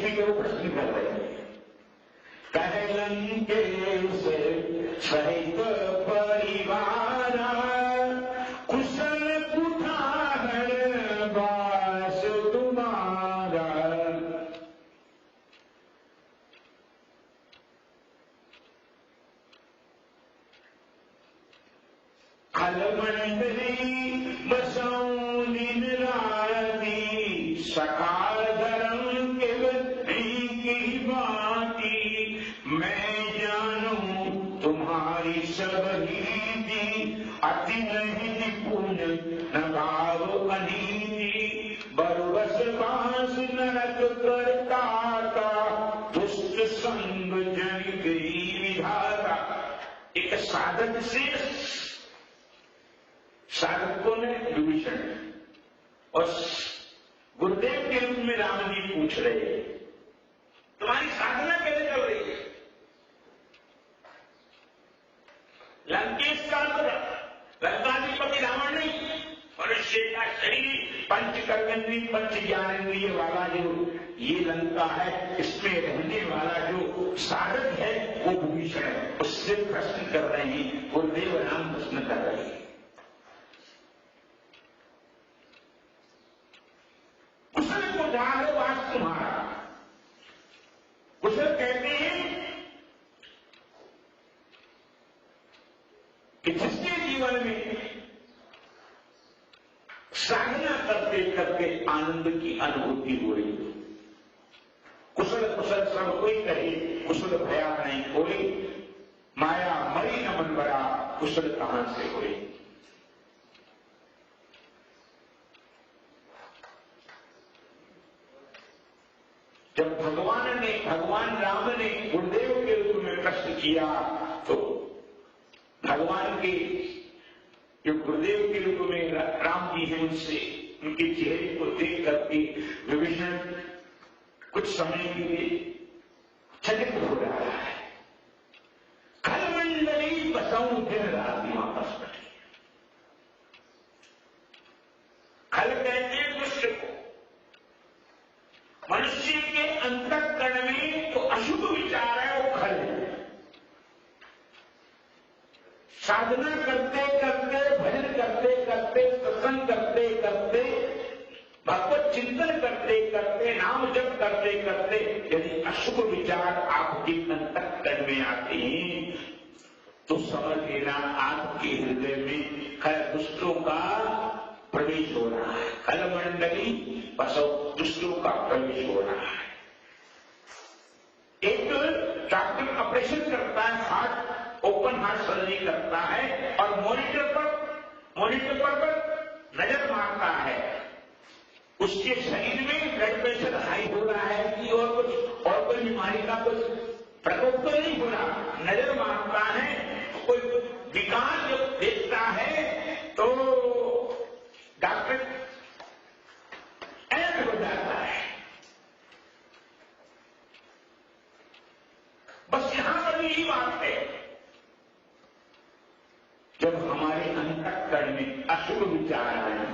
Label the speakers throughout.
Speaker 1: इसी के वो प्रश्न कर रहे हैं। कहलंकेश सहित परिवार कुशल कुठार बास तुम्हारा। खलमंडली बसौं दिन राती सखा धर्म की बाती। मैं जानूं तुम्हारी सब रीति अति नहीं निपुण न भाव अनीति। बरबस बांस नरक करता दुष्ट संग जन गई विधाता। एक साधक से साधकों ने विभीषण और गुरुदेव के रूप में राम जी पूछ रहे हैं, तुम्हारी साधना कैसे चल रही है? लंकेश का लंकाधिपति रावण नहीं, मनुष्य का शरीर पंच कर्मेंद्रिय पंच ज्ञानेंद्रिय वाला जो ये लंका है, इसमें रहने वाला जो साधक है वो विभीषण है। उससे प्रश्न कर रहे हैं, गुरुदेव राम प्रश्न कर रहे हैं। कुशल कुठार बास तुम्हारा। कुशल कहते हैं कि जिसके जीवन में साधना करते करते आनंद की अनुभूति हो रही है, कुशल कुशल सब कोई कहे कुशल भया नहीं कोई। माया मरी न मन बड़ा कुशल कहां से होई। जब भगवान राम ने गुरुदेव के रूप में प्रश्न किया तो भगवान के जो गुरुदेव के रूप में राम जी हैं, उनसे उनके चेहरे को देख करके विभीषण कुछ समय के लिए चकित हो रहा है। खलमंडली बसौं दिन राति वापस बैठे। खल कहते दुष्ट को। मनुष्य के अंतःकरण में तो अशुभ विचार है, वो खल है। साधना करते करते, भजन करते करते, सत्संग करते करते, भगवत चिंतन करते करते, नाम जप करते करते यदि अशुभ विचार आपके अंतःकरण में आते हैं तो समझ लेना आपके हृदय में खल दुष्टों का प्रवेश हो रहा है। खलमंडली बसौं दुष्टों का प्रवेश हो रहा है। एक डॉक्टर ऑपरेशन करता है, हार्ट ओपन हार्ट सर्जरी करता है और मॉनिटर पर नजर मारता है। उसके शरीर में ब्लड प्रेशर हाई हो रहा है कि और कोई बीमारी का कुछ प्रकोप तो नहीं हो रहा। नजर मारता है, कोई विकार जब देखता है तो डॉक्टर अलर्ट हो जाता है। बस यहां पर यही बात है, जब हमारे अंतःकरण में अशुभ विचार आए,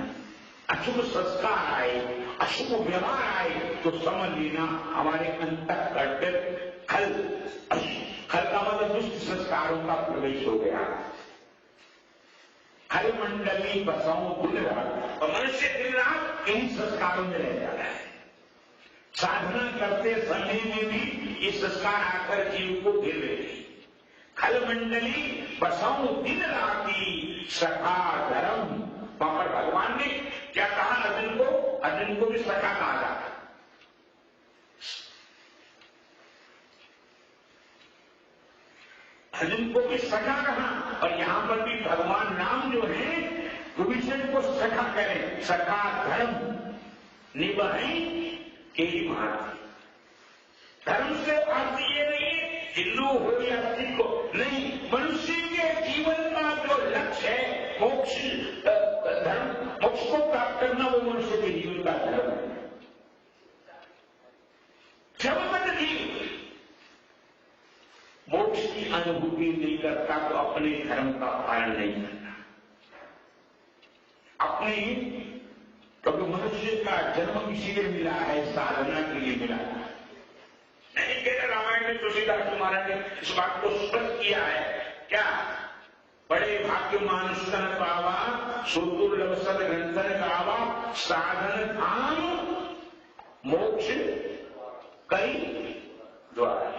Speaker 1: अशुभ संस्कार आए, अशुभ व्यवहार आए तो समझ लेना हमारे अंतःकरण पर खल का मतलब दुष्ट संस्कारों का प्रवेश हो गया। खलमंडली बसौं दिन रात, और मनुष्य दिन रात इन संस्कारों में रह जाता है। साधना करते समय में भी ये संस्कार आकर जीव को घेर लेते। खलमंडली बसौं दिन राती सखा धर्म। वहां पर भगवान ने क्या कहा अर्जुन को? अर्जुन को भी सखा कहा जाता। अर्जुन को भी सखा कहा, और यहां पर भी भगवान राम जो है विभीषण को सखा करें। सखा धर्म निभाएं के मार। धर्म से अर्थ ये नहीं हिंदू हो या सिख हो, नहीं, मनुष्य के जीवन का जो लक्ष्य है मोक्ष, धर्म मोक्ष को प्राप्त करना, वो मनुष्य के जीवन का धर्म है। जब तक जीव मोक्ष की अनुभूति नहीं करता तो अपने धर्म का पालन नहीं करता। अपने क्योंकि मनुष्य का जन्म इसीलिए मिला है, साधना के लिए मिला है। में तुलसीदास जी महाराज ने इस बात को स्पष्ट किया है। क्या? बड़े भाग्यमान स्तन पावा, सुदुर्लभ सद ग्रंथन गावा, साधन धाम मोक्ष कई द्वार।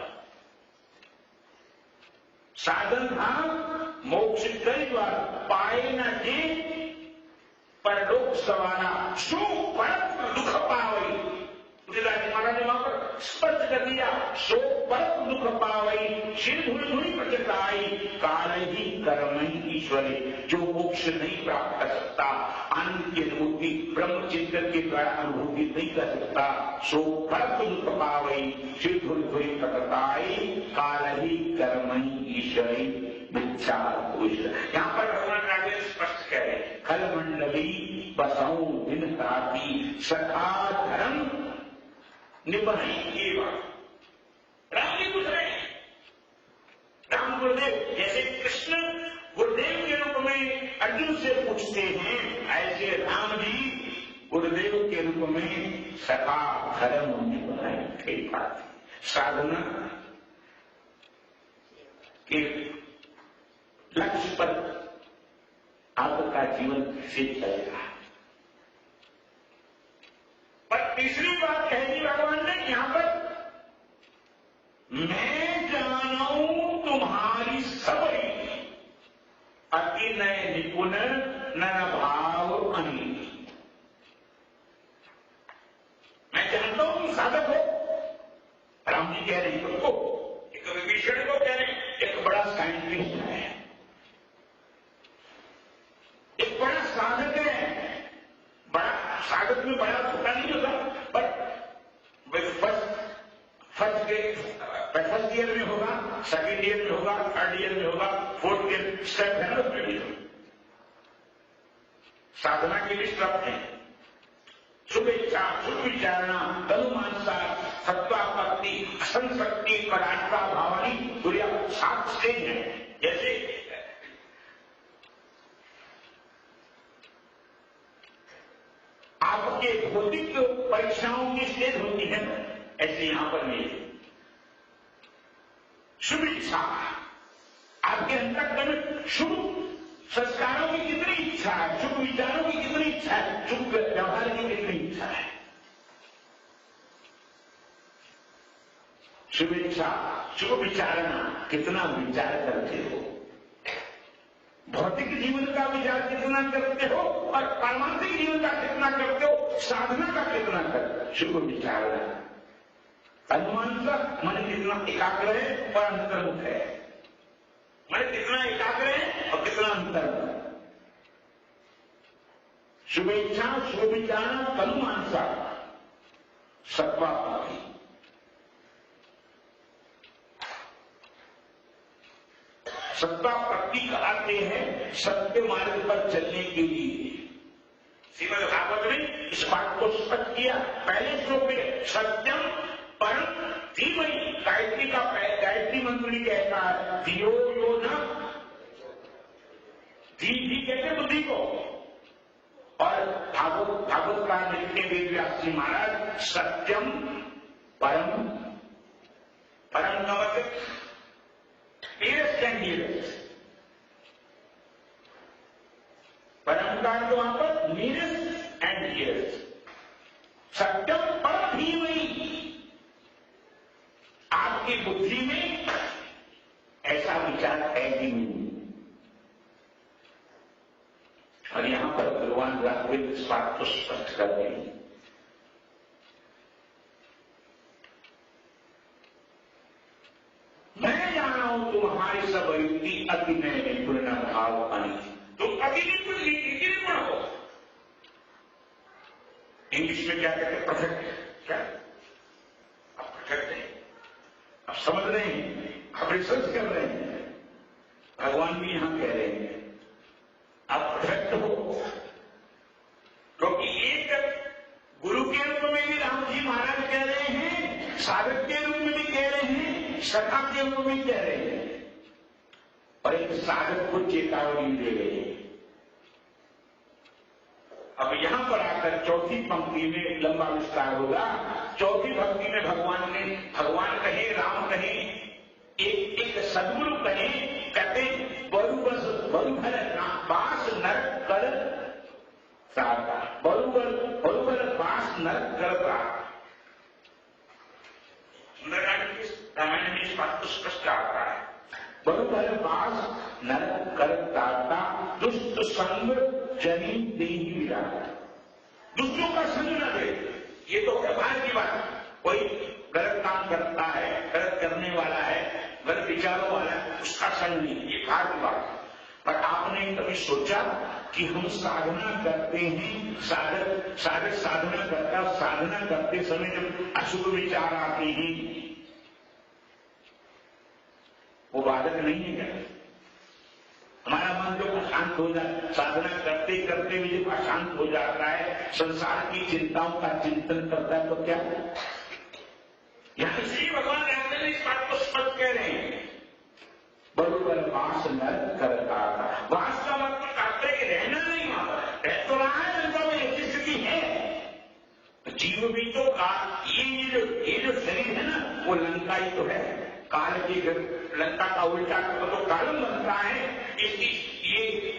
Speaker 1: साधन धाम मोक्ष कई द्वार, पाए न जे परलोक सवारा, सो परम दुख पावई। तुलसीदास जी महाराज ने वहां पर स्पष्ट कर दिया, सो परम दुख पावई, शिर धुल धुल प्रचताई, काल ही कर्म ईश्वरी। जो मोक्ष नहीं प्राप्त कर सकता, आनंद की अनुभूति ब्रह्म चिंतन के द्वारा अनुभूति नहीं कर सकता, सो परम दुख पावई, शिर धुल धुल प्रचताई, काल ही कर्म ईश्वरी मिथ्या पुरुष। यहाँ पर भगवान राजे स्पष्ट कह रहे, खल मंडली बसऊ दिन तापी, सखा धर्म निबही एवं। राम जी पूछ रहे हैं, राम गुरुदेव जैसे कृष्ण गुरुदेव के रूप में अर्जुन से पूछते हैं, ऐसे राम जी गुरुदेव के रूप में सखा धर्म निभाए बात। साधना के लक्ष्य पर आपका जीवन कैसे चलेगा। पर तीसरी बात कह दी भगवान ने यहां पर, मैं जानू तुम्हारी सबरी, अति नय निपुण न भाव अनिल। मैं जानता हूं तुम साधक हो। राम जी कह रहे हैं तुमको, एक विभीषण को कह रहे हैं, एक बड़ा साइंटिस्ट है, एक बड़ा साधक है। बड़ा साधक में बड़ा छोटा नहीं होता, पर फर्स्ट ईयर में होगा, सेकेंड ईयर में होगा, थर्ड ईयर में होगा, फोर्थ ईयर स्टेप है ना, उसमें भी साधना के लिए स्टेप है। शुभेच्छा, शुभ विचारणा, तनुमानसा, सत्वापत्ति, असंशक्ति, पराठा, भावनी, सूर्या 7 स्टेज है। जैसे आपके भौतिक परीक्षाओं की स्टेज होती है, ऐसे यहां पर नहीं। शुभ इच्छा, आपके अंतःकरण में शुभ संस्कारों की कितनी इच्छा है, शुभ विचारों की कितनी इच्छा है, शुभ व्यवहार की कितनी इच्छा है। शुभ इच्छा, शुभ विचारणा, कितना विचार करते हो, भौतिक जीवन का विचार कितना करते हो और पारमार्थिक जीवन का कितना करते हो, साधना का कितना करते हो। शुभ विचारणा, अनुमान का मन कितना एकाग्र है और अंतर्मुख है, मन कितना एकाग्र है और कितना अंतर्मुख। शुभेच्छा, शुभ विचारणा, तनुमानसा, सत्वापाती। सत्वापत्ति कहते हैं सत्य मार्ग पर चलने के लिए। श्रीमद् भागवत ने इस बात को स्पष्ट किया। पहले श्लोक में सत्यम परम धीमहि, गायत्री का गायत्री मंत्र भी कहता है, धियो यो न, धी कहते बुद्धि को। और भागवत का लिखते वेद व्यास जी महाराज, सत्यम परम, परम का मतलब नियरेस्ट एंड नियरेस्ट, परम का तो वहां पर नियरेस्ट एंड नियरेस्ट। सत्यम परम धीमहि, आपकी बुद्धि में ऐसा विचार है कि नहीं। और यहां पर भगवान राघवेंद्र इस बात को स्पष्ट कर रहे हैं, मैं जाना हूं तुम्हारी सब युक्ति अति में निपुण भाव अनिल। तुम अति निपुण हो। इंग्लिश में क्या कहते हैं, परफेक्ट। क्या आप परफेक्ट हैं, आप समझ रहे हैं, आप रिसर्च कर रहे हैं। भगवान भी यहां कह रहे हैं आप परफेक्ट हो, क्योंकि एक गुरु के रूप में भी राम जी महाराज कह रहे हैं, साधक के रूप में भी कह रहे हैं, सखा के रूप में कह रहे हैं, और एक साधक को चेतावनी दे रहे हैं। अब यहां पर आकर चौथी पंक्ति में लंबा विस्तार होगा। चौथी पंक्ति में भगवान कहे, राम कहे, बरोबर वास नरक करता। रामायण में इस बात को स्पष्ट आता है। बरोबर वास नरक करता दुष्ट संग जनी देही विराट। दूसरों का संग न दे, ये तो व्यवहार की बात। कोई गलत काम करता है, गलत करने वाला है, गलत विचारों वाला है, उसका संग नहीं, ये बाहर की बात है। पर आपने कभी सोचा कि हम साधना करते हैं, साधना करते समय जब अशुभ विचार आते हैं, वो बाधक नहीं है क्या? हमारा मन जब अशांत हो जाता, साधना करते करते भी जब अशांत हो जाता है, संसार की चिंताओं का चिंतन करता है, तो क्या यहां श्री भगवान रामचंद्र इस बात को स्पष्ट कह रहे हैं। बरोबर वास नरक करता था। वास का मतलब तात्पर्य रहना नहीं, वहां रह तो रहा है, तो ऐसी स्थिति है। जीव भी तो ये जो शरीर है ना, वो लंका ही तो है। काल की लंका का उल्टा तो कालम बनता है, ये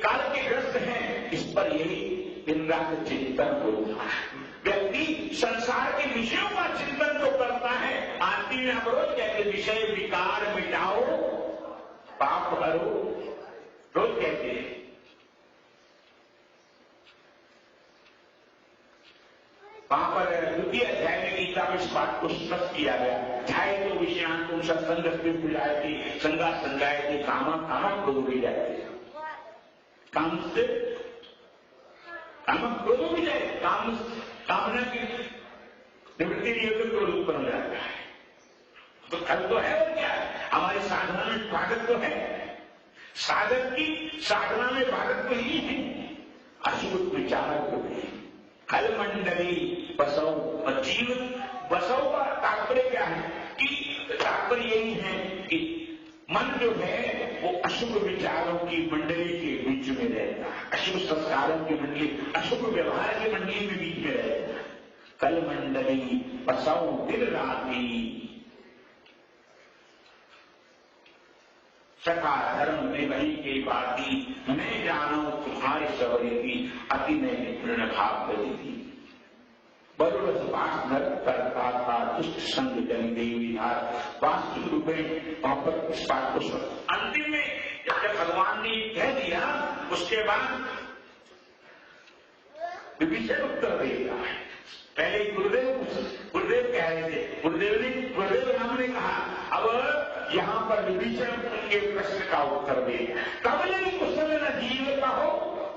Speaker 1: काल के ग्रस्त हैं, इस पर यही दिन रात चिंतन होता है। व्यक्ति संसार के विषयों का चिंतन तो करता है। आरती में हम रोज कहते विषय विकार मिटाओ पाप हरो, रोज कहते हैं। वहां पर द्वितीय अध्याय में गीता में इस बात को स्पष्ट किया गया। ध्याय तो विषयान तुम सत्संग बुझाएगी, संगा संगाएगी, कामा कामा क्रोध भी जाएगी। काम से कामा क्रोध भी जाए, कामना की निवृत्ति लिए तो क्रोध उत्पन्न हो जाता है। तो फल तो है और क्या है? हमारी साधना में बाधक तो है। साधक की साधना में बाधक तो ही है, अशुभ विचारक तो है। कल मंडली बसौ, जीव बसौ का तात्पर्य क्या है? कि तात्पर्य यही है कि मन जो है वो अशुभ विचारों की मंडली के बीच में रहता है, अशुभ संस्कारों की मंडली, अशुभ व्यवहार की मंडली में बीच में रहता है। कल मंडली बसौ दिन राती, सखा धर्म में वही के बाती, मैं जानो तुम्हारी सबरी की, अति में पूर्ण भाव बदी थी। बरुरस वास नरक करता था, दुष्ट संग जन देवी धार। वास्तविक रूप में वहां पर इस बात को अंतिम में जब भगवान ने कह दिया, उसके बाद विभीषण उत्तर देगा। पहले गुरुदेव कह रहे थे, गुरुदेव राम ने कहा, अब यहां पर विभीषण के प्रश्न का उत्तर दे। कबले कुशल न जीव कहो,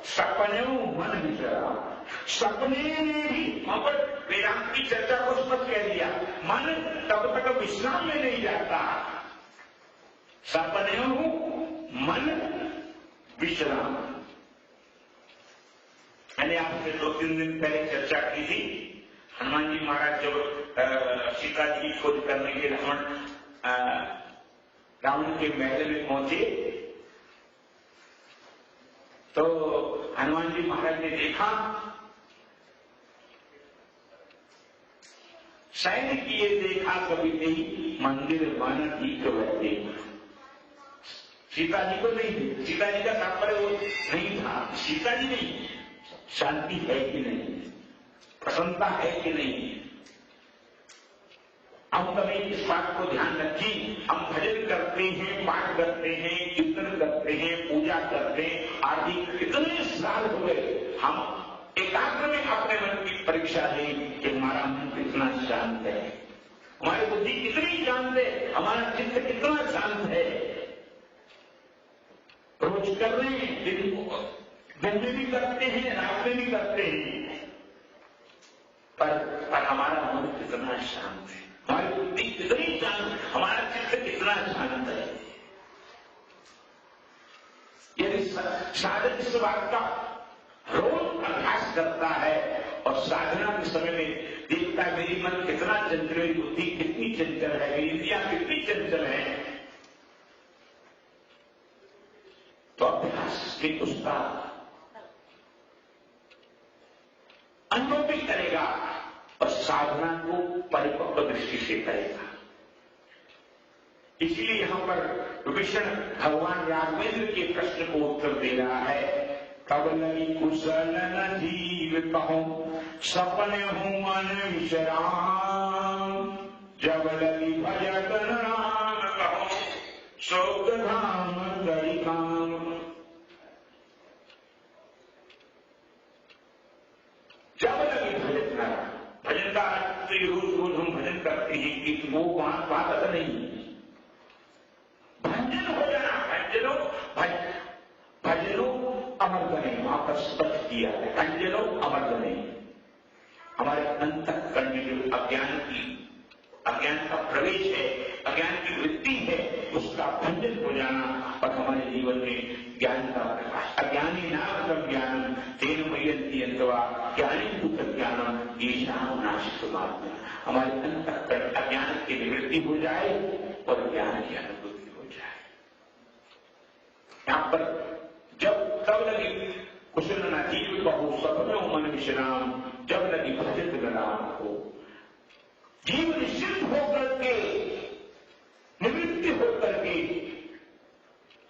Speaker 1: सपने मन विचरा। सपने ने भी वहां पर वेदांत की चर्चा को स्पष्ट कह दिया। मन तब तक विश्राम में नहीं जाता, सपने मन विश्राम। मैंने आपसे 2-3 दिन पहले चर्चा की थी। हनुमान जी महाराज जब सीता जी की खोज करने के रावण के महल में पहुंचे, तो हनुमान जी महाराज ने देखा सैन्य किए देखा कभी नहीं, मंदिर मन ठीक बहते। सीता जी को नहीं, सीता जी का तात्पर्य वो नहीं था। सीता जी नहीं, शांति है कि नहीं, प्रसन्नता है कि नहीं। हम कभी इस बात को ध्यान रखें, हम भजन करते हैं, पाठ करते हैं, कीर्तन करते हैं, पूजा करते हैं आदि, इतने साल हो गए, हम एकाग्र में अपने मन की परीक्षा लें कि हमारा मन कितना शांत है, हमारी बुद्धि कितनी शांत है, हमारा चित्त कितना शांत है। रोज कर रहे हैं, दिन में भी करते हैं, रात में भी करते हैं, पर हमारा मन कितना शांत है, हमारी बुद्धि कितनी शांत, हमारा चित्त कितना शांत है। यदि साधक इस बात का रोज अभ्यास करता है और साधना के समय में देखता है मेरी मन कितना चंचल, मेरी बुद्धि कितनी चंचल है, मेरी इंद्रियां कितनी चंचल है, तो अभ्यास भी उसका अनुभव भी करेगा और साधना को परिपक्व दृष्टि से करेगा। इसलिए यहां पर विभीषण भगवान राघवेंद्र के प्रश्न को उत्तर दे रहा है। कबलई कुशल न जीव कहो, सपने हूँ मन विश्राम, जब लगी भजन नाम कहो, शोक धाम करी काम। जब लगी भजन नाम, भजन का अर्थ रोज हम भजन करते हैं कि वो बात नहीं, भंजन हो जाना, भजनो अमर बने, वहां पर स्पष्ट किया है, भंजनो अमर बने। हमारे अंतःकरण में जो अज्ञान का प्रवेश है, अज्ञान की वृत्ति है, उसका भंजन हो जाना और हमारे जीवन में ज्ञान का प्रकाश। अज्ञानी नाम ज्ञानम तेन मयंती अंतवा ज्ञानी भूत ज्ञानम ईशान नाशित मात्मा। हमारे अंतःकरण अज्ञान की निवृत्ति हो जाए और ज्ञान की अनुभूति हो जाए। यहां पर जब तब लगी कुशल न जीव बहु सपनों मन विश्राम, जब लगी भजन नाम को, जीव निश्चित होकर के, निवृत्ति होकर के,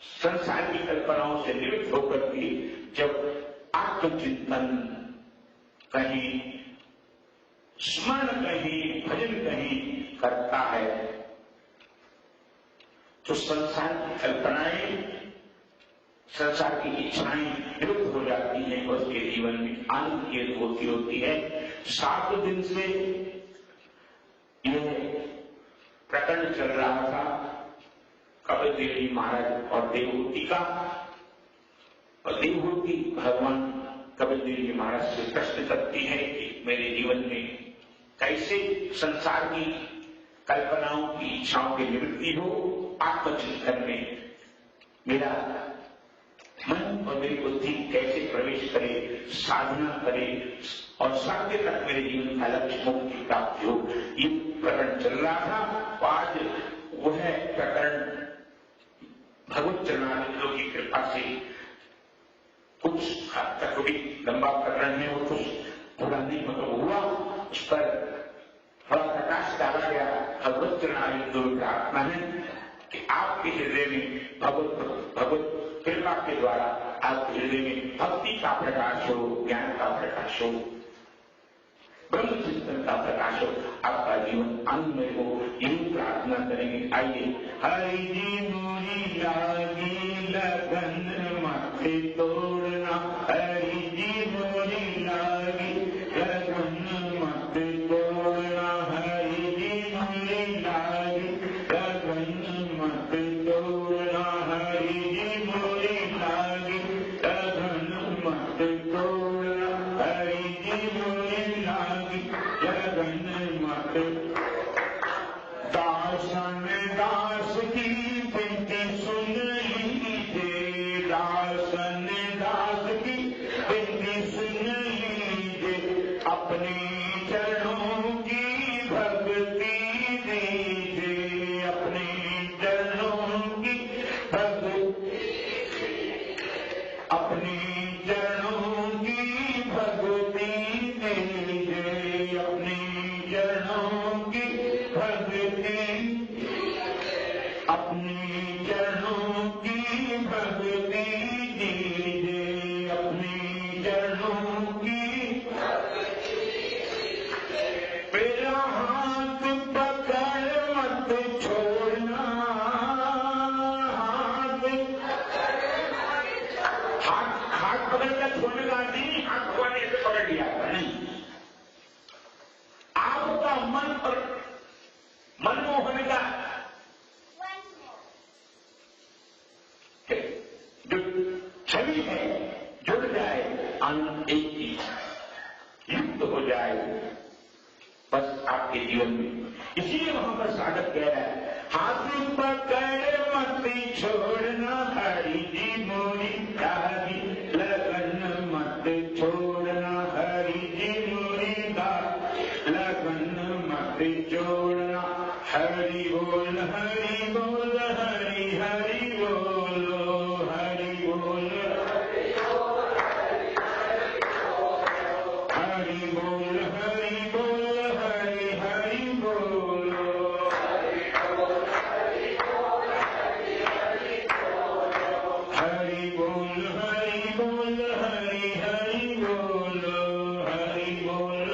Speaker 1: संसार की कल्पनाओं से निवृत्त होकर के जब आत्मचिंतन कहीं, स्मरण कहीं, भजन कहीं करता है, तो संसार की कल्पनाएं, संसार की इच्छाएं निवृत्त हो जाती हैं और उसके जीवन में आनंद की अनुभूति होती है। 7 दिन से यह प्रकरण चल रहा था कपिल देव जी महाराज और देवहूति का, और देवहूति भगवान कपिल देव जी महाराज से प्रश्न करती है कि मेरे जीवन में कैसे संसार की कल्पनाओं की, इच्छाओं की निवृत्ति हो, आत्मचिंतन में मेरा मन और मेरी बुद्धि कैसे प्रवेश करे, साधना करे और सत्य तक मेरे जीवन का लक्ष्य मुक्ति की प्राप्ति हो। ये प्रकरण चल रहा था। आज वह प्रकरण भगवत चरणामृतों की कृपा से कुछ हद तक भी लंबा प्रकरण है, वो कुछ पूरा नहीं मतलब हुआ, उस पर थोड़ा प्रकाश डाला गया। भगवत चरणामृतों की प्रार्थना है कि आपके हृदय में भगवत कृपा के द्वारा आपके हृदय में भक्ति का प्रकाश हो, ज्ञान का प्रकाश हो, ब्रह्म चिंतन का प्रकाश हो, आपका जीवन आनंदमय हो, यही प्रार्थना करेंगे। आइए। हरि जी मोरी लागी लगन माथे तोड़ना, हरि जी मोरी लागी लगन माथे तोड़ना, हरि जी मोरी लागी लगन माथे तोड़ना, हरि जी मोरी लागी लगन माथे तोड़ना, हरि जी मोरी लागी लगन माथे। दासन दास की बिनती सुन लीजिए, दासन दास की बिनती सुन लीजिए, अपने चरणों की भक्ति दीजिए, अपने चरणों की भक्ति, अपने चरणों की भक्ति दीजिए, अपने चरणों की भक्ति, अपने चरणों की भक्ति दीजिए, अपने चरणों की मेरा हाथ पकड़ मत छोड़ना, हाथ पकड़कर छोड़ने का नहीं, हाथ भगवान ने ऐसे पकड़ लिया नहीं। आपका मन और मनमोहन का जो छवि है जुड़ जाए, आनंद एक चीज युक्त हो जाए बस आपके जीवन में। इसीलिए वहां पर साधक कह रहा है, हाथ पकड़ मत छोड़ना, हरि जी मोरी लागी लगन मत छोड़ना, हरि जी मोरी लगन मत छोड़ना, हरि बोल हरि बोल हरि हरि बोलो, हरि बोल हरि बोल हरि बोल हरि बोल हरि हरि बोलो, हरि बोल हरि बोल हरि हरि बोलो, हरि बोल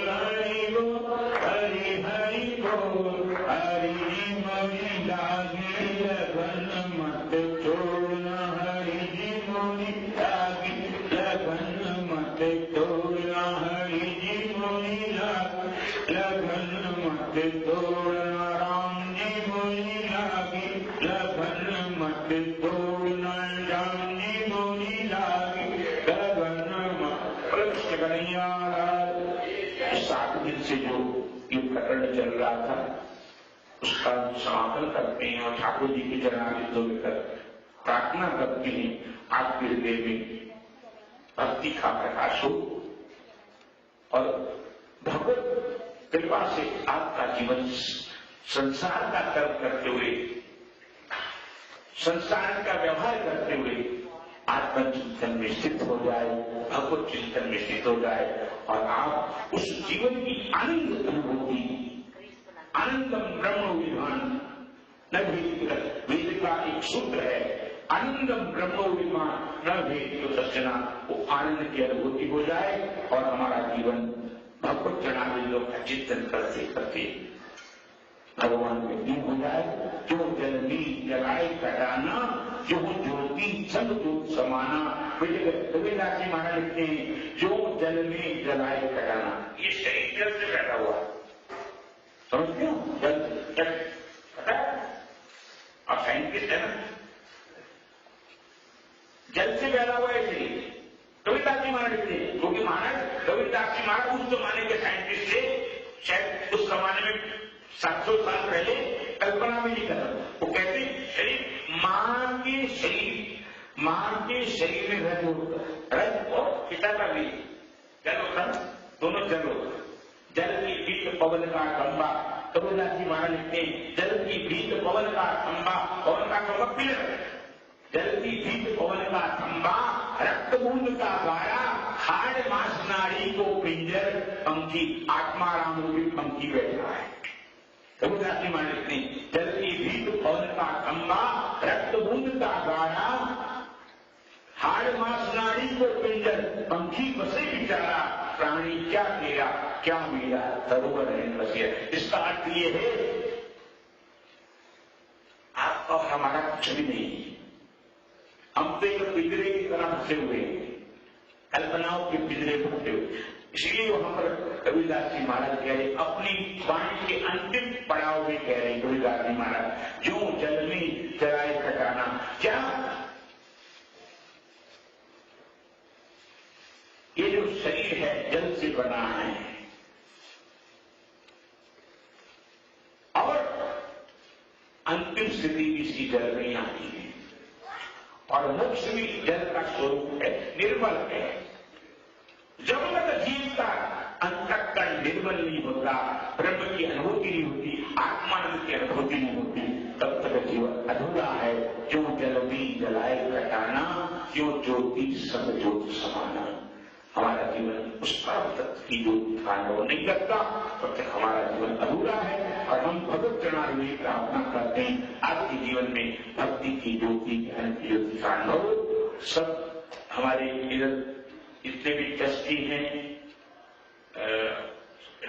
Speaker 1: गगन मत तोड़ न जानी मोनी लागे गगन मत। कृष्ण कन्हैया लाल। 7 दिन से जो ये प्रकरण चल रहा था उसका समापन करते हैं और ठाकुर जी के चरणारविंदों में कर प्रार्थना करते हैं आपके हृदय में भक्ति का प्रकाश हो और भगवत कृपा से आपका जीवन संसार का कर्म करते हुए संसार का व्यवहार करते हुए आत्मचिंतन में स्थित हो जाए, भगवत चिंतन में स्थित हो जाए और आप उस जीवन की आनंद अनुभूति आनंदम ब्रह्म विद्वान न वेद का एक सूत्र है, आनंदम ब्रह्म विद्वान न भेद दर्शना। वो आनंद की अनुभूति हो जाए और हमारा जीवन भगवत चरणारविंदों का चिंतन करते करते भगवान में लीन हो जाए। जो जलनी जलाए कटाना जो ज्योति सब दूत समाना। कबीरदास जी महाराज लिखते हैं जो जल में जलाए कटाना, ये शरीर जल से पैदा हुआ, समझते हो? जल जल पता है आप साइंटिस्ट है ना, जल से पैदा हुआ है शरीर। कबीरदास जी महाराज लिखते हैं क्योंकि महाराज कबीरदास जी महाराज उस जमाने के साइंटिस्ट थे, शायद उस जमाने में 700 साल पहले कल्पना में नहीं करता। वो कहते शरीर मां के शरीर में रज और पिता का भी जल होता, दोनों जल होता। जल की बीत पवन का खंबा, कबीरदास जी महाराज लिखते हैं जल की बीत पवन का खंबा, पवन का खंबा पिलर, जल की बीत पवन का खंबा, रक्त बूंद का गारा, हाड़ मांस नाड़ी को पिंजर, पंखी आत्मा राम रूपी पंखी बैठा है। कबीरदास जी महाराज लिखते हैं जल की बीत पवन का खंबा, रक्त बूंद का गारा, हाड़ मांस नाड़ी को पिंजर, पंखी बसे बिचारा, प्राणी क्या तेरा क्या मेरा सरोवर है बसिया। इसका अर्थ ये है आप और हमारा कुछ भी नहीं, हम तो एक पिंजरे की तरह फंसे हुए, कल्पनाओं के पिंजरे फंसे हुए। इसलिए वहां पर कबीरदास जी महाराज कह रहे, अपनी वाणी के अंतिम पड़ाव में कह रहे कबीरदास जी महाराज, जो जल में जलाए खटाना। क्या ये जो शरीर है जल से बना है और अंतिम स्थिति इसी जल में आती है और मोक्ष भी जल का स्वरूप है, निर्मल है। जब तक जीव का अंतःकरण निर्मल नहीं होता, ब्रह्म की अनुभूति नहीं होती, आत्मानंद की अनुभूति नहीं होती, तब तक जीवन अधूरा है। जो जल में जलाए कटाना, क्यों ज्योति सब ज्योति समाना। हमारा जीवन उस परम तत्व की ज्योति का अनुभव नहीं करता तब तक हमारा जीवन अधूरा है और हम भगवत चरणारविंद प्रार्थना करते हैं आपके जीवन में भक्ति की ज्योति, ज्ञान की ज्योति का अनुभव। सब हमारे इधर जितने भी ट्रस्टी हैं,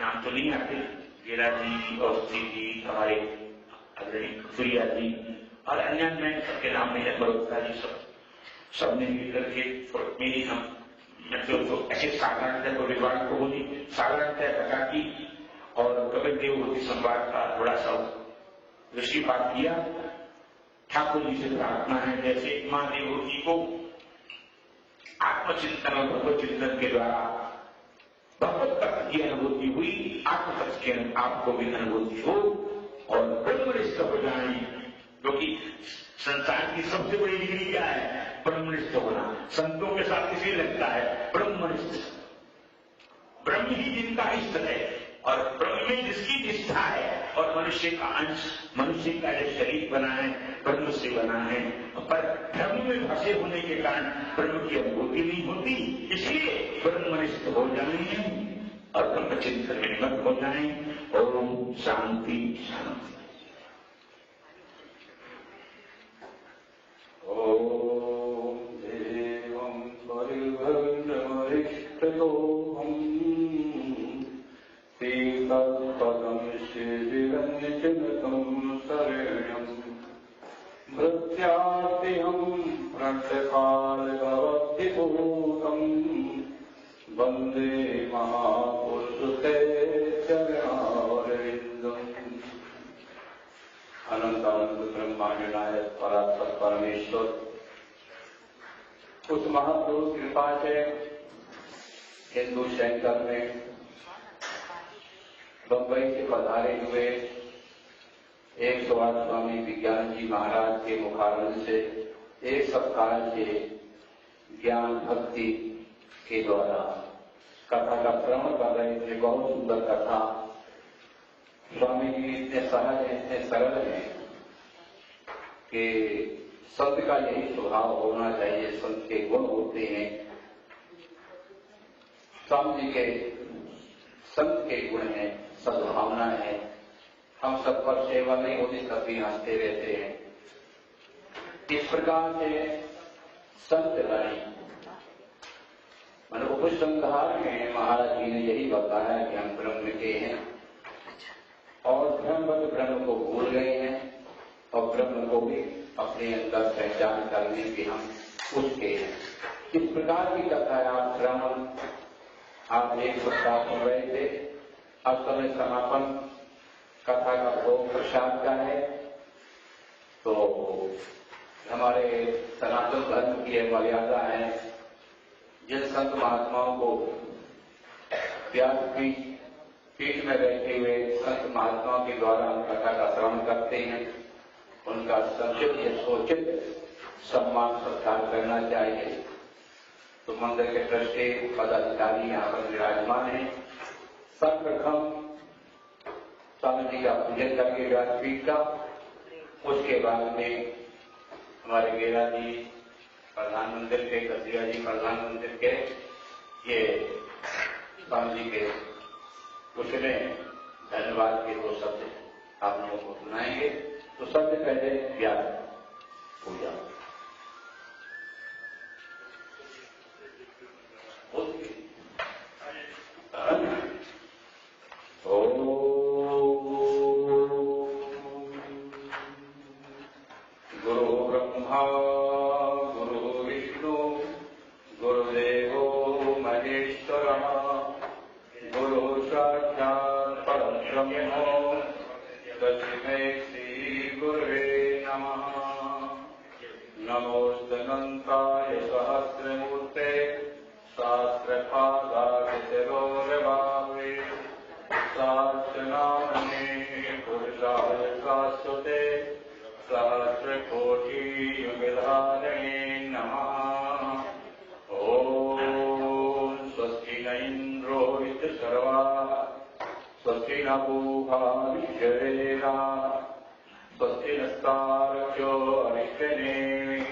Speaker 1: नाम तो नहीं आते, गेरा जी और जी हमारे सूर्या जी और अन्य मैं सबके नाम में है, बड़ोत्रा जी, सबने मिलकर के मेरी हम तो ऐसे साधारणतः विद्वान को होती साधारणतः कथा की और कपिल देवभूति संवाद का थोड़ा सा दृष्टिपात किया। ठाकुर जी से प्रार्थना है जैसे मां देवभूति को आत्मचिंतन और भगवत चिंतन के द्वारा भगवत तत्व की अनुभूति हुई, आत्म तत्व की आपको भी अनुभूति हो और ब्रह्मनिष्ठ हो जाए, क्योंकि संसार की सबसे बड़ी डिग्री क्या है? ब्रह्मनिष्ठ होना। संतों के साथ इसी लगता है ब्रह्मनिष्ठ, ब्रह्म ही जिनका इष्ट है और ब्रह्म में जिसकी निष्ठा है और मनुष्य का अंश, मनुष्य का जो शरीर बना है ब्रह्म से बना है, पर ब्रह्म में फंसे होने के कारण ब्रह्म की अनुभूति नहीं होती। इसलिए ब्रह्मनिष्ठ हो जाएंगे और ब्रह्म चिंतन में निमग्न हो जाएं। ओम शांति शांति।
Speaker 2: ओम देवं परिभ्रमरिष्टोहम् श्रीतत्पदं श्रीविरञ्जनकं शरणं भृत्याद्यं प्रणतकालभवद्विभूतं वन्दे महापुरुषते चरणारविन्दम्। अनंत अनंत ब्रह्मांड नायक परात्पर परमेश्वर, उस महापुरुष कृपा से हिंदू सेंटर में बंबई से पधारे हुए 108 स्वामी विज्ञान जी महाराज के मुखारविंद से एक सप्ताह के ज्ञान भक्ति के द्वारा कथा का श्रवण कर रहे थे। बहुत सुंदर कथा। स्वामी जी इतने सहज हैं, इतने सरल हैं कि संत का यही स्वभाव होना चाहिए। संत के गुण होते हैं, स्वामी जी के संत के गुण हैं, सद्भावना है। हम सब पर सेवा नहीं होती तब भी हंसते रहते हैं। इस प्रकार से संत वाणी मतलब उपसंहार में महाराज जी ने यही बताया कि हम ब्रह्म के हैं और ब्रह्म को भूल गए हैं और ब्रह्म को भी अपने अंदर पहचान करने के हम उसके हैं। इस प्रकार की कथा आप श्रवण आप एक सप्ताह सुन रहे थे। अब समय समापन कथा का भोग प्रसाद का है। तो हमारे सनातन धर्म की मर्यादा है, जिन संत महात्माओं को व्यासपीठ में बैठे हुए संत महात्माओं के द्वारा हम कथा का श्रवण करते हैं, उनका समुचित यथोचित सम्मान सत्कार करना चाहिए। तो मंदिर के ट्रस्टी पदाधिकारी यहाँ पर विराजमान हैं। सर्वप्रथम स्वामी जी का पूजन करके व्यासपीठ का, उसके बाद में हमारे गेरा जी प्रधान मंदिर के, कसिया जी प्रधान मंदिर के, ये स्वामी जी के उसमें धन्यवाद के 2 शब्द आप लोगों को सुनाएंगे। तो सबसे पहले व्यास पूजा। गुरु ब्रह्मा गुरु विष्णु गुरुदेवो महेश्वरः गुरु साक्षात् परब्रह्म तस्मै श्री गुरुवे नमः। नमोऽस्तनन्ताय सहस्रमूर्ते सहस्रपादाय सहस्रनामने पुरुषाय शाश्वते सहस्रकोटि युगधारिणे नमः। ॐ स्वस्ति न इन्द्रो सर्वाः स्वस्ति न पूषा विश्ववेदाः स्वस्ति नस्तार्क्ष्यो अरिष्टनेमिः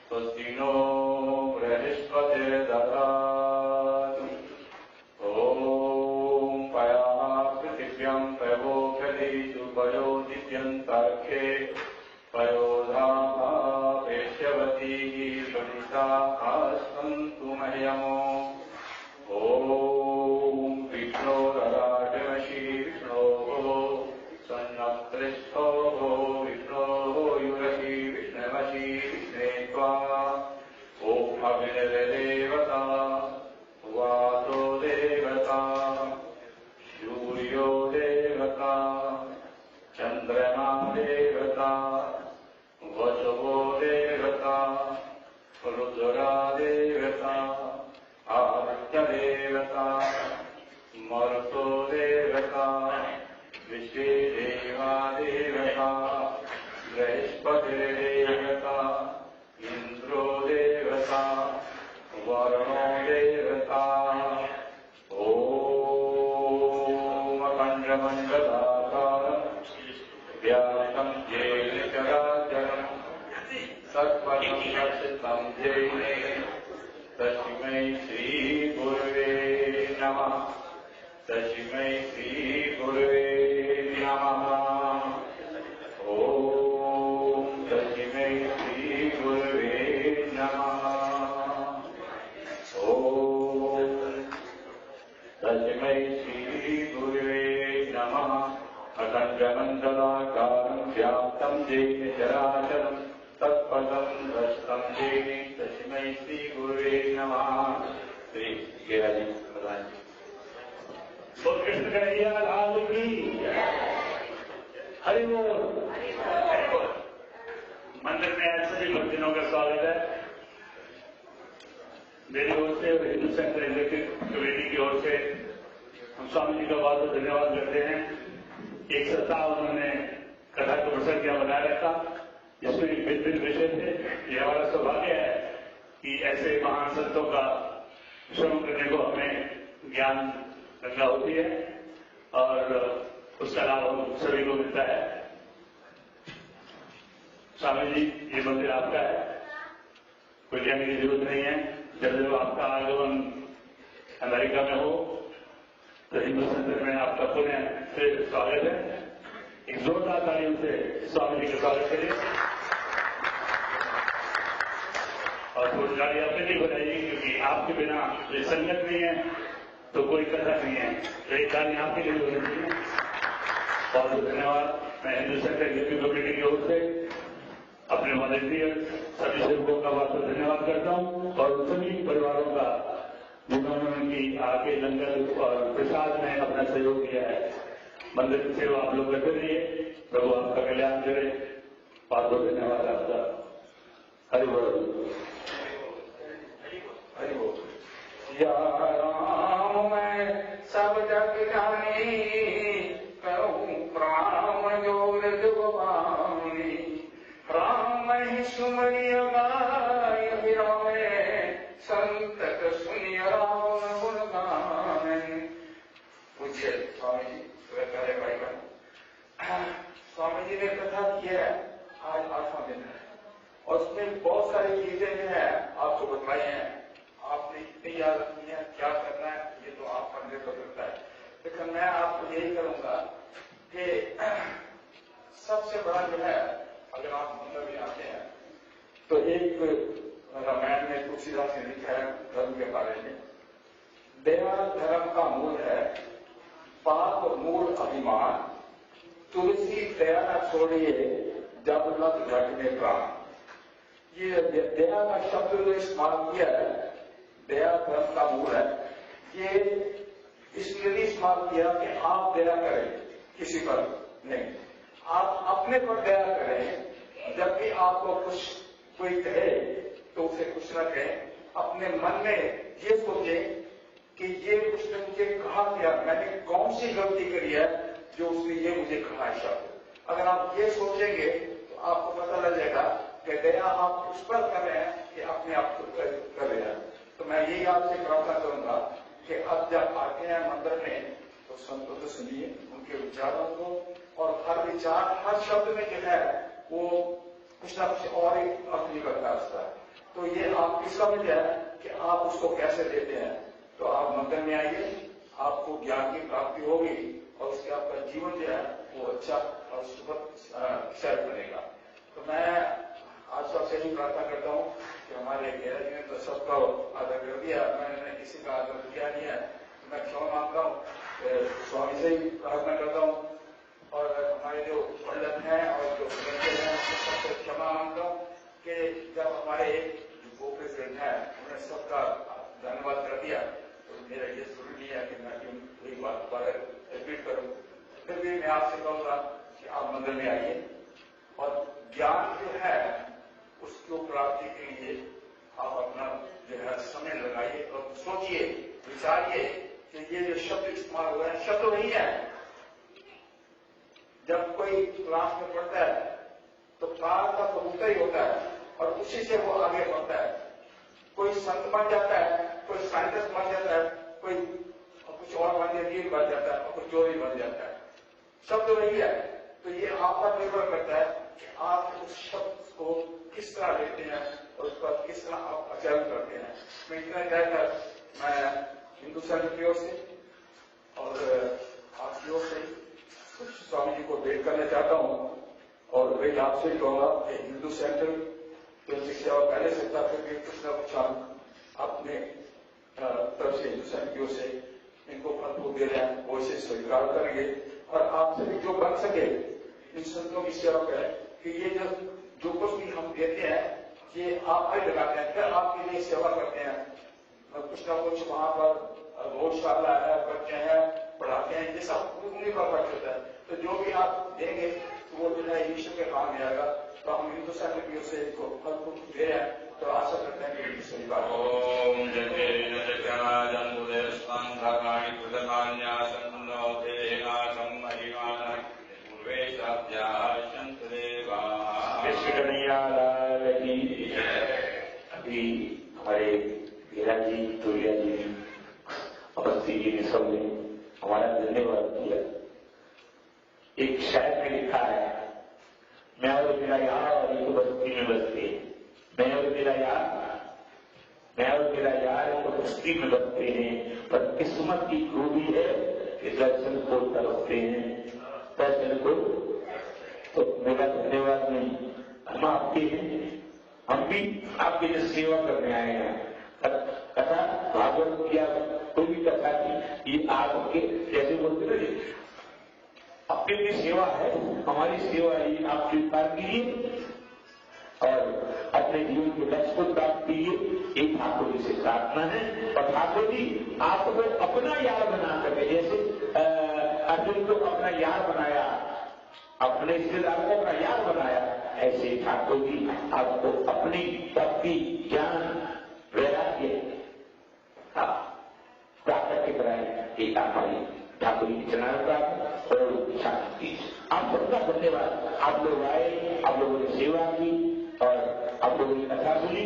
Speaker 2: स्वस्ति नो बृहस्पतिर्दधातु। ॐ पयः पृथिव्यां पयोखलीषु पयोदित्यन्तार्क्ष्ये पयोधाः वेश्यवतीः सुनिताः सन्तु मह्यमो। ॐ विष्णोरराजमषि विष्णोः सन्नपृष्ठोः विष्णोः युरसि विष्णवसि विष्णे त्वा। ॐ अभिनवदेवता वासो देवता सूर्यो देवता चन्द्रमा देवता वसवो देवता रुद्रा देवता आदित्य देवता मरुतो देवता विश्वे देवा देवता बृहस्पतिर्देवता इन्द्रो देवता वरुणो देवता। ॐ अखण्डमण्डलाकारं व्याप्तं येन चराचरं तत्पदं दर्शितं येन तस्मै श्रीगुरुवे नमः। तस्मै श्रीगुरुवे नमः। ॐ तस्मै श्रीगुरुवे नमः। ॐ तस्मै श्रीगुरुवे नमः। अखण्डमण्डलाकारं व्याप्तं येन चराचरं तत्पदं दर्शितं येन तस्मै श्रीगुरुवे नमः। श्री गेरा जी प्रधान जी।
Speaker 1: कृष्ण कन्हैया लाल की हरि बोल।
Speaker 3: मेरी ओर से और हिंदू सेंटर एग्जीक्यूटिव कमेटी की ओर से हम स्वामी जी का बहुत बहुत धन्यवाद करते हैं। एक सप्ताह उन्होंने कथा का प्रसंग क्या बनाए रखा, जिसमें भिन्न भिन्न विषय थे। ये हमारा सौभाग्य है कि ऐसे महान संतों का श्रवण करने को हमें ज्ञान गंगा होती है और उसका लाभ हम सभी को मिलता है। स्वामी जी, ये मंदिर आपका है, कोई कहने की जरूरत नहीं है। जब आपका आगमन अमेरिका में हो तो हिंदू सेंटर में आपका पुनः से स्वागत है। एक जोरदार तालियों से स्वामी जी का स्वागत करिए। और थोड़ी गाड़ी आपने नहीं बनाई, क्योंकि आपके बिना कोई संगत नहीं है तो कोई कथा नहीं है, तो एक गाड़ी आपके लिए होनी चाहिए। बहुत बहुत धन्यवाद। मैं हिंदू सेंटर एग्जीक्यूटिव कमेटी की ओर से अपने वॉलंटियर सभी सेवकों का बहुत बहुत धन्यवाद करता हूँ और सभी परिवारों का जिन्होंने उनकी आके लंगर और प्रसाद में अपना सहयोग किया है। मंदिर की सेवा आप लोग करते रहिए, प्रभु आपका कल्याण करे। बहुत बहुत धन्यवाद आपका। हरि बोल।
Speaker 2: हरि बोल। या राम मैं सब जग जानी, कहूँ प्राण जोर जुबानी, राम ही सुमरिय गाय बिरामे, संतत सुनिय राम गुण गान। पूज्य स्वामी जी करे भाई बहन, स्वामी जी ने कथा की है, आज 8वां दिन है और उसमें बहुत सारी चीजें जो है आपको बताई हैं। आपने कितनी याद रखनी है, क्या करना है, ये तो आप पर निर्भर करता है। लेकिन मैं आपको यही करूंगा कि सबसे बड़ा जो है, अगर आप मंदिर में आते हैं तो एक रामायण में तुलसीदास ने लिखा है धर्म के बारे में, दया धर्म का मूल है, पाप मूल अभिमान, तुलसी दया न छोड़िए, जब लग घट में प्राण। ये दया का शब्द जो इस्तेमाल किया है, दया धर्म का मूल है, ये इसलिए नहीं इस्तेमाल किया कि आप दया करें किसी पर, नहीं, आप अपने पर दया करें। जब भी आपको कुछ कोई कहे तो उसे कुछ न कहें, अपने मन में ये सोचें कि ये उसने मुझे कहा क्या, मैंने कौन सी गलती करी है जो उसने ये मुझे कहा है शब्द। अगर आप ये सोचेंगे तो आपको पता लग जाएगा कि दया आप उस पर कर रहे हैं कि अपने आप को कर रहे हैं। तो मैं यही आपसे प्रार्थना करूंगा कि अब जब आते हैं मंदिर में तो संतों को सुनिए, उनके विचारों को, और हर विचार हर शब्द में जो है वो कुछ ना कुछ और एक अर्थ निकलता है। तो ये आपकी समझ है कि आप उसको कैसे देते हैं। तो आप मंदिर में आइए, आपको ज्ञान की प्राप्ति होगी और उसके आपका जीवन जो है वो अच्छा और सुखद शैल बनेगा। तो मैं आज सबसे ही प्रार्थना करता हूँ कि हमारे गैर जी ने तो सबका आदर कर दिया, मैंने किसी का आदर किया नहीं है, तो मैं क्षमा मांगता हूँ, स्वामी से ही प्रार्थना करता हूँ और हमारे जो पंडित हैं और जो बच्चे हैं सबसे क्षमा मांगता हूँ कि जब हमारे जो प्रेसिडेंट हैं उन्होंने सबका धन्यवाद कर दिया, तो मेरा ये जरूरी नहीं है कि मैं एक बात दोबारा रिपीट करूँ। फिर भी मैं आपसे कहूँगा कि आप मंदिर में आइए और ज्ञान जो है उसको प्राप्ति के लिए आप अपना जो है समय लगाइए और सोचिए, विचारिए कि ये जो शब्द इस्तेमाल हुआ है शब्द वही है। जब कोई क्लास में पढ़ता है तो काल का कबूतर ही होता है और उसी से वो आगे बढ़ता है। कोई संत बन जाता है, कोई साइंटिस्ट बन जाता है, कोई कुछ और बन जाता है और कुछ जो भी बन जाता है, शब्द वही है। तो ये आप पर निर्भर करता है कि आप उस शब्द को किस तरह लेते हैं और उस पर किस तरह आप आचरण करते हैं। मैं इतना कहकर मैं हिंदू सेंटर की ओर से और आपकी ओर से कुछ स्वामी जी को भेंट करना चाहता हूँ और वही आपसे कहूंगा कि हिंदू सेंटर की सेवा पहले से था, फिर भी कुछ न कुछ हम अपने तरफ से हिंदू सेंटर की ओर से इनको फल को दे रहे हैं, वो इसे स्वीकार करेंगे और आपसे भी जो बन सके इन संतों की सेवा करें कि ये जो कुछ भी हम देते हैं ये आप ही लगाते हैं, फिर आपके लिए सेवा करते हैं। कुछ ना कुछ वहां पर गौशाला है, बच्चे हैं, पढ़ाते हैं, ये सब उन्हीं पर खर्च होता है। तो जो भी आप देंगे तो वो जो है ईश्वर के काम में आएगा। तो हम हिंदू सेंटर की ओर से इसको फल फूल दे रहे हैं
Speaker 1: तो आशा करते हैं कि सही बात हो।
Speaker 2: ओम जय जंबुदे स्कंधानि प्रदमान्यासन्नोते नासं महिमान पूर्वे साध्या शंकरेवा।
Speaker 1: कृष्ण कन्हैया लाल की अभी हमारे हीरा जी, तुरिया जी, अवस्थी जी ने सबने हमारा धन्यवाद किया। एक शायर में लिखा है, मैं और मेरा यार एक बस्ती में बसते, मैं और मेरा यार तो बस्ती में बसते हैं, पर किस्मत की खूबी है कि दर्शन को तरसते हैं, दर्शन को। तो मेरा धन्यवाद नहीं, हम आपके हैं, हम भी आपके लिए सेवा करने आए हैं। कथा भागवत या कोई भी कथा की ये आपके जैसे बोलते ना, आपके लिए सेवा है, हमारी सेवा ये आप स्वीकार कीजिए और अपने जीवन के लक्ष्य को प्राप्त कीजिए। एक ठाकुर जी से प्रार्थना है, और ठाकुर जी आपको अपना यार बना सके, जैसे अर्जुन को अपना यार बनाया, अपने रिश्तेदार को अपना यार बनाया, ऐसे ठाकुर जी आपको अपनी भक्ति, ज्ञान, वैराग्य प्राप्त के कराए। एक हमारी ठाकुर जी की चरण प्राप्त और शांति। आप सबका धन्यवाद। आप लोग आए, आप लोगों ने सेवा की और आप लोगों ने कथा सुनी,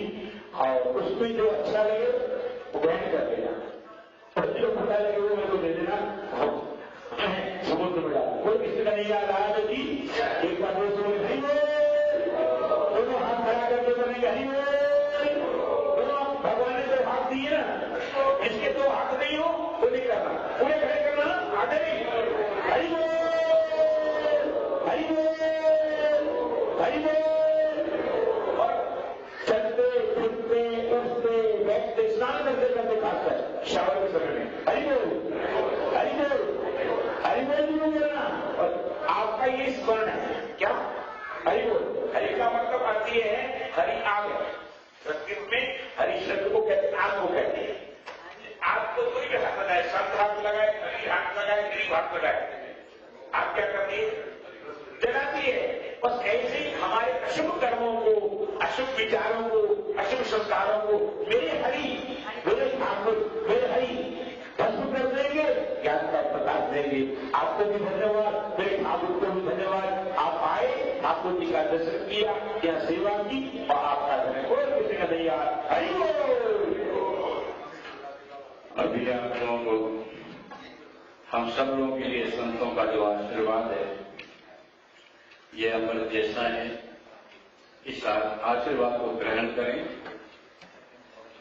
Speaker 1: और उसमें जो अच्छा लगे वो ग्रहण कर देना, और जो बुरा लगे वो मेरे को दे देना, हम समुद्र में डाल। कोई किसी का नहीं याद आया जी, एक बार दोस्तों में दोनों हाथ खड़ा करके बोलेंगे हरि बोल। भगवान ने जो हाथ दिए ना, जिसके दो हाथ नहीं हो वो नहीं करना, पूरे खड़े करना, आगे नहीं। हरि बोल, हरि बोल, हरि बोल। और चलते फिरते उठते बैठते स्नान करते करते खासकर शावर के समय में हरि बोल, हरि बोल, हरि बोल भी बोलना। और आपका ये स्मरण है क्या? हरि बोल। हरि का मतलब अर्थ ये है, हरि आग है संस्कृत में, हरि शब्द को कहते हैं, आग को कहते हैं। आग को कोई भी हाथ लगाए, संत हाथ लगाए, हरि हाथ लगाए, गरीब हाथ लगाए, आप क्या करती है? जलाती है। बस ऐसे ही हमारे अशुभ कर्मों को, अशुभ विचारों को, अशुभ संस्कारों को मेरे हरि, मेरे ठाकुर, मेरे हरि भस्म कर देंगे, ज्ञान का प्रकाश देंगे। आपको भी धन्यवाद, मेरे ठाकुर को भी धन्यवाद। आप आए, ठाकुर जी का दर्शन किया, या सेवा की, और आपका धन्यवाद किसी का नहीं यार। हरि बोल।
Speaker 2: अभी आप लोगों को, हम सब लोगों के लिए संतों का जो आशीर्वाद है ये अमृत जैसा है। इस आशीर्वाद को ग्रहण करें।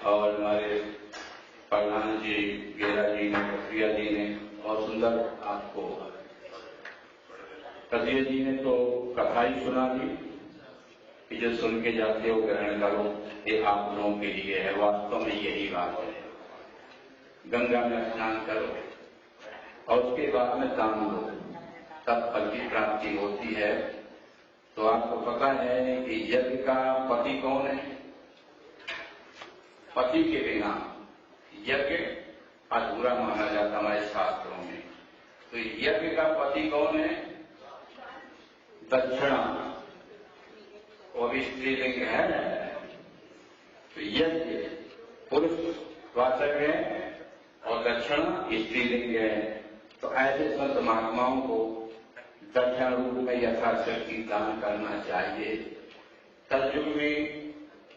Speaker 2: और हमारे प्रधान जी, गेरा जी ने, प्रिया जी ने बहुत सुंदर आपको, कदिया जी ने तो कथा ही सुना दी कि जो सुन के जाते हो ग्रहण करो, ये आप लोगों के लिए है। वास्तव में यही बात है। गंगा में स्नान करो और उसके बाद में दान दो, तब फल की प्राप्ति होती है। तो आपको पता है कि यज्ञ का पति कौन है? पति के बिना यज्ञ अधूरा माना जाता हमारे शास्त्रों में। तो यज्ञ का पति कौन है? दक्षिणा, वो भी स्त्रीलिंग है। तो यज्ञ पुरुष वाचक है और दक्षिणा स्त्रीलिंग है। तो ऐसे संत महात्माओं को दक्षिण रूप में यथाशक्ति दान करना चाहिए। कलयुग में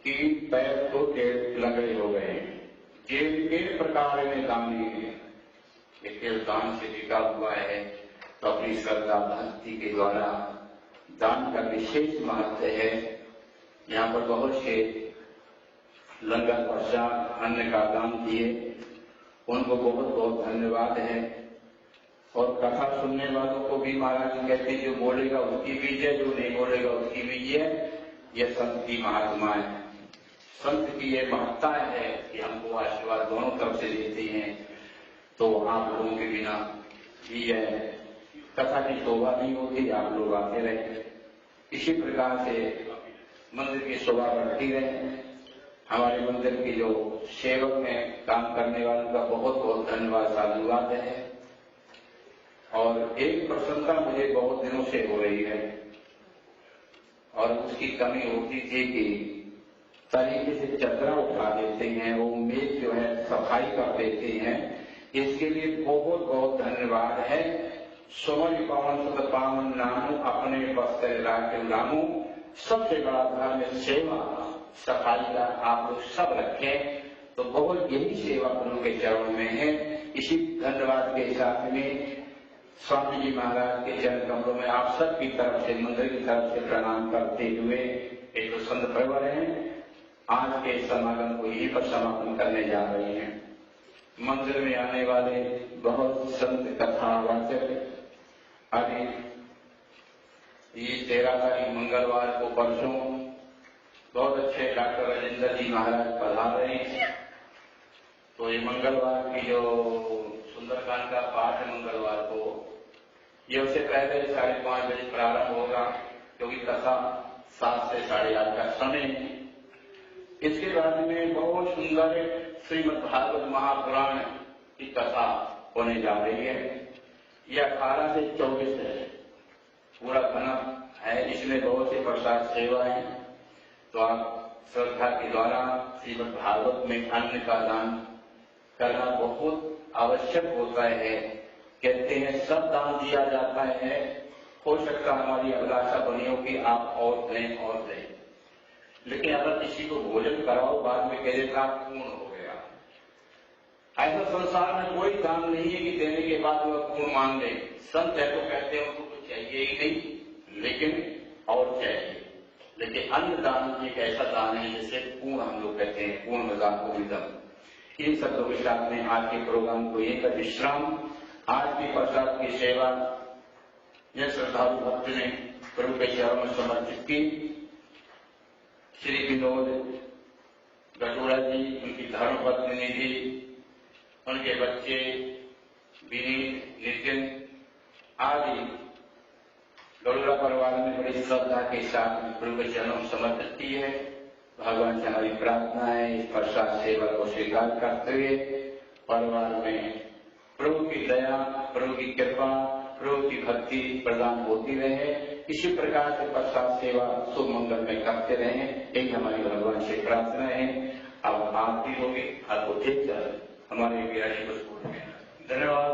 Speaker 2: 3 पैर तो लगे हो गए हैं, जिनके प्रकार में दानी है, केवल दान से टिका हुआ है। तो अपनी श्रद्धा भक्ति के द्वारा दान का विशेष महत्व है। यहाँ पर बहुत से लंगर प्रसाद अन्न का दान दिए, उनको बहुत बहुत धन्यवाद है। और कथा सुनने वालों को भी महाराज कहते हैं, जो बोलेगा उसकी बीज है, जो नहीं बोलेगा उसकी बीज है। यह संत की महात्मा है। संत की ये महत्ता है कि हमको आशीर्वाद दोनों तरफ से देते हैं। तो आप लोगों के बिना ही है कथा की शोभा नहीं होती, आप लोग आते रहे। इसी प्रकार से मंदिर की शोभा बढ़ती रहे। हमारे मंदिर के जो सेवक हैं, काम करने वालों का बहुत बहुत धन्यवाद, साधुवाद है। और एक प्रसन्नता मुझे बहुत दिनों से हो रही है, और उसकी कमी होती थी कि तरीके से चदरा उठा देते हैं, वो मेज जो है सफाई कर देते हैं। इसके लिए बहुत बहुत धन्यवाद है। सोमर पावन सद पावन नामो अपने वस्त्र राखे नामो। सबसे बड़ा धर्म सेवा सफाई का आप लोग सब रखें, तो बहुत यही सेवा गुरु के चरणों में है। इसी धन्यवाद के साथ में स्वामी जी महाराज के चरण कमलों में आप सबकी तरफ से, मंदिर की तरफ से प्रणाम करते हुए एक तो संत प्रवर है, आज के समागम को यहीं पर समापन करने जा रहे हैं। मंदिर में आने वाले बहुत संत कथावाचक अभी ये 13 तारीख मंगलवार को परसों बहुत अच्छे डॉक्टर राजेंद्र जी महाराज पधार रहे हैं। तो ये मंगलवार की जो सुंदरकांड का पाठ है मंगलवार को, ये उससे पहले 5:30 बजे प्रारंभ होगा, क्योंकि कथा 7 से 8:30 का समय है। इसके बाद में बहुत सुंदर श्रीमद् भागवत महापुराण की कथा होने जा रही है। यह 18 से 24 है, पूरा घना है। इसमें बहुत से प्रसाद सेवा है, तो आप श्रद्धा के द्वारा श्रीमद् भागवत में अन्न का दान करना बहुत आवश्यक होता है। कहते हैं सब दान दिया जाता है, हो सकता हमारी अभिलाषा बनी हो कि आप और दें और दें, लेकिन अगर किसी को भोजन कराओ बाद में कह देता पूर्ण हो गया। ऐसा संसार में कोई दान नहीं है कि देने के बाद वह पूर्ण मान ले। संत है तो कहते हैं उनको कुछ चाहिए ही नहीं, लेकिन और चाहिए। लेकिन अन्न दान एक ऐसा दान है जिसे पूर्ण हम लोग कहते हैं, पूर्ण दान को विदम। इन शब्दों के साथ में आज के प्रोग्राम को यहीं पर विश्राम। आज की प्रसाद की सेवा यह श्रद्धालु भक्त ने प्रभु के चरणों में समर्पित की। श्री विनोद गटोड़ा जी, उनकी धर्मपत्नी निधि, उनके बच्चे विनीत, नितिन आदि गरुड़ा परिवार ने बड़ी श्रद्धा के साथ प्रभु के चरणों में समर्पित की है। भगवान से हमारी प्रार्थना है इस प्रसाद सेवा को स्वीकार करते हुए परिवार में प्रभु की दया, प्रभु की कृपा, प्रभु की भक्ति प्रदान होती रहे। इसी प्रकार से प्रसाद सेवा शुभ मंगल में करते रहे, यही हमारी भगवान से प्रार्थना है। अब आरती होगी, आपको ठीक कर हमारे विराजी को
Speaker 3: धन्यवाद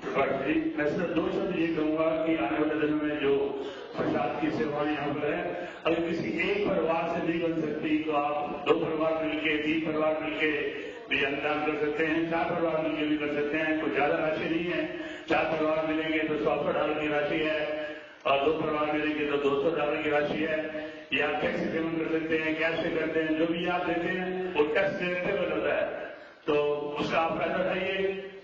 Speaker 3: प्रकाश जी। मैं सिर्फ 2 शब्द ये कहूंगा कि आने वाले दिनों में जो प्रसाद की सेवाएं यहाँ पर है, अगर किसी एक परिवार से नहीं बन सकती तो आप 2 परिवार मिलके, 3 परिवार मिलके भी अन्नदान कर सकते हैं, 4 परिवार मिलकर भी कर सकते हैं। कोई ज्यादा राशि नहीं है। 4 परिवार मिलेंगे तो $100 की राशि है, और 2 परिवार मिलेंगे तो $200 की राशि है। या टैक्स पेमेंट कर सकते हैं, कैश से करते हैं, जो भी आप देते हैं वो टैक्स डिडक्टेबल होता है, तो उसका आप फायदा उठाइए।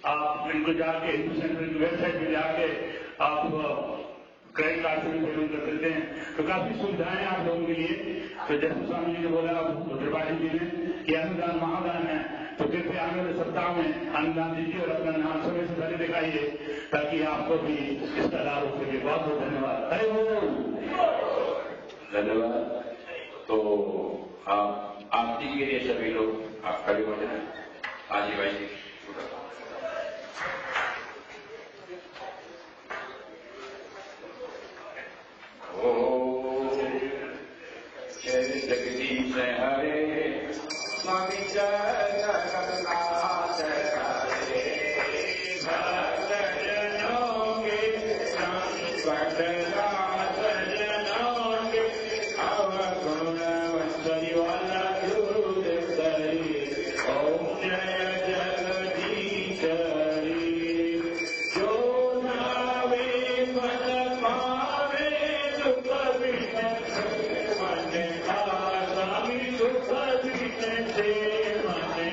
Speaker 3: आप इनको जाके हिंदू सेंटर की वेबसाइट पे जाके आप क्रेडिट कार्ड से भी पेमेंट कर सकते हैं, तो काफी सुविधाएं आप लोगों के लिए। तो जैसे स्वामी जी ने बोला, त्रिपाठी जी ने कि अन्नदान महादान है, तो कृपया आने वाले सप्ताह में अन्नदान दीजिए और अपना नाम समय से पहले दिखाइए, ताकि आपको भी इसका लाभ हो सके। बहुत बहुत धन्यवाद। हरे बोल।
Speaker 2: धन्यवाद। तो आप आरती के लिए सभी लोग आप खड़े हो जाए। आजी भाई जी जगदीश हरे स्वामी जय जगन्नाथ हरे भक्त जनों के संकट नाथ जनों के अवगुण वंशरी वाला दूध करी। ओम जय जगदीश हरे। जो नावे पद पावे सुख विषय मन का स्वामी सुख विषय मन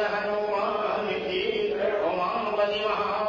Speaker 1: हनुमान की, ओम बलि महा